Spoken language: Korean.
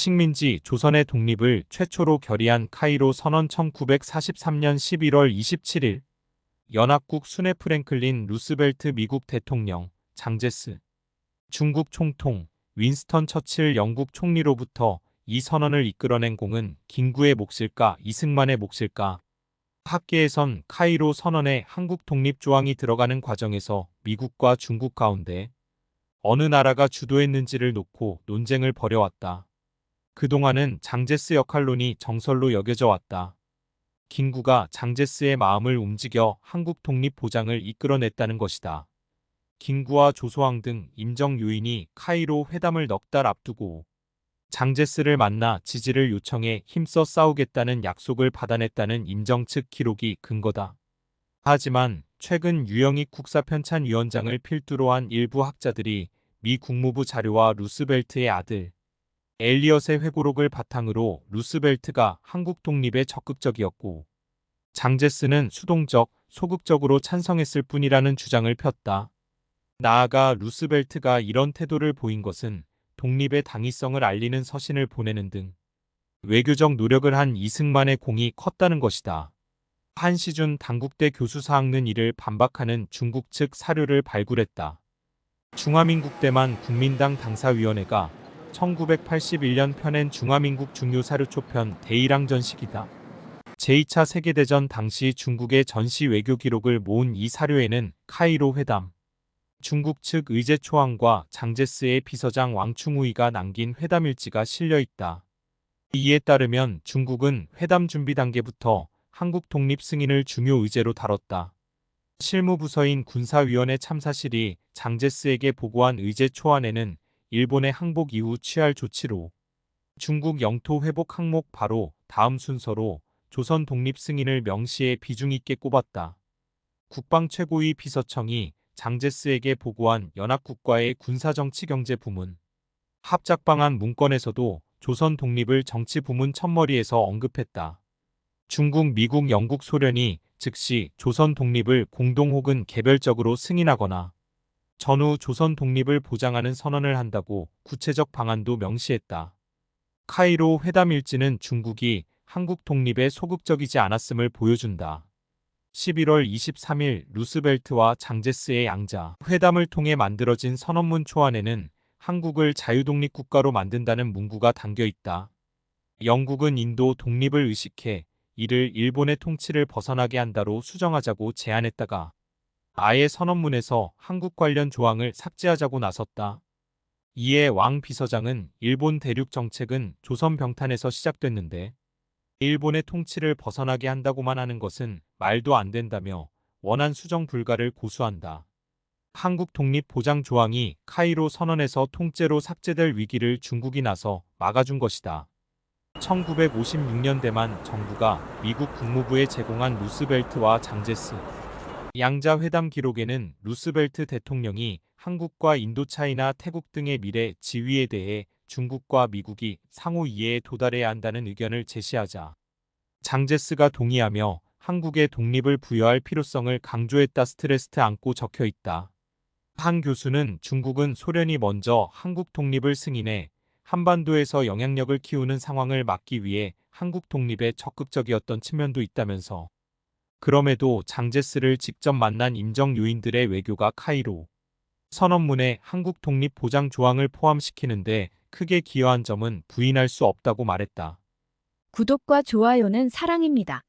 식민지 조선의 독립을 최초로 결의한 카이로 선언 1943년 11월 27일 연합국 순회 프랭클린 루스벨트 미국 대통령, 장제스, 중국 총통, 윈스턴 처칠 영국 총리로부터 이 선언을 이끌어낸 공은 김구의 몫일까 이승만의 몫일까? 학계에선 카이로 선언에 한국 독립 조항이 들어가는 과정에서 미국과 중국 가운데 어느 나라가 주도했는지를 놓고 논쟁을 벌여왔다. 그동안은 장제스 역할론이 정설로 여겨져 왔다. 김구가 장제스의 마음을 움직여 한국 독립 보장을 이끌어냈다는 것이다. 김구와 조소왕 등 임정 요인이 카이로 회담을 넉 달 앞두고 장제스를 만나 지지를 요청해 힘써 싸우겠다는 약속을 받아냈다는 임정 측 기록이 근거다. 하지만 최근 유영익 국사편찬위원장을 필두로 한 일부 학자들이 미 국무부 자료와 루스벨트의 아들 엘리엇의 회고록을 바탕으로 루스벨트가 한국 독립에 적극적이었고 장제스는 수동적, 소극적으로 찬성했을 뿐이라는 주장을 폈다. 나아가 루스벨트가 이런 태도를 보인 것은 독립의 당위성을 알리는 서신을 보내는 등 외교적 노력을 한 이승만의 공이 컸다는 것이다. 한시준 당국대 교수 사학는 이를 반박하는 중국 측 사료를 발굴했다. 중화민국 때만 국민당 당사위원회가 1981년 펴낸 중화민국 중요사료 초편 대일항 전식이다. 제2차 세계대전 당시 중국의 전시 외교 기록을 모은 이 사료에는 카이로 회담, 중국 측 의제 초안과 장제스의 비서장 왕충우이가 남긴 회담 일지가 실려 있다. 이에 따르면 중국은 회담 준비 단계부터 한국 독립 승인을 중요 의제로 다뤘다. 실무부서인 군사위원회 참사실이 장제스에게 보고한 의제 초안에는 일본의 항복 이후 취할 조치로 중국 영토 회복 항목 바로 다음 순서로 조선 독립 승인을 명시해 비중 있게 꼽았다. 국방 최고위 비서청이 장제스에게 보고한 연합국과의 군사정치경제 부문 합작방안 문건에서도 조선 독립을 정치 부문 첫머리에서 언급했다. 중국, 미국, 영국, 소련이 즉시 조선 독립을 공동 혹은 개별적으로 승인하거나 전후 조선 독립을 보장하는 선언을 한다고 구체적 방안도 명시했다. 카이로 회담 일지는 중국이 한국 독립에 소극적이지 않았음을 보여준다. 11월 23일 루스벨트와 장제스의 양자 회담을 통해 만들어진 선언문 초안에는 한국을 자유독립국가로 만든다는 문구가 담겨 있다. 영국은 인도 독립을 의식해 이를 일본의 통치를 벗어나게 한다로 수정하자고 제안했다가 아예 선언문에서 한국 관련 조항을 삭제하자고 나섰다. 이에 왕 비서장은 일본 대륙 정책은 조선 병탄에서 시작됐는데 일본의 통치를 벗어나게 한다고만 하는 것은 말도 안 된다며 원안 수정 불가를 고수한다. 한국 독립 보장 조항이 카이로 선언에서 통째로 삭제될 위기를 중국이 나서 막아준 것이다. 1956년대만 정부가 미국 국무부에 제공한 루스벨트와 장제스 양자 회담 기록에는 루스벨트 대통령이 한국과 인도차이나 태국 등의 미래 지위에 대해 중국과 미국이 상호 이해에 도달해야 한다는 의견을 제시하자 장제스가 동의하며 한국의 독립을 부여할 필요성을 강조했다. 스트레스트 안고 적혀 있다. 한 교수는 중국은 소련이 먼저 한국 독립을 승인해 한반도에서 영향력을 키우는 상황을 막기 위해 한국 독립에 적극적이었던 측면도 있다면서 그럼에도 장제스를 직접 만난 임정 요인들의 외교가 카이로 선언문에 한국 독립 보장 조항을 포함시키는데 크게 기여한 점은 부인할 수 없다고 말했다. 구독과 좋아요는 사랑입니다.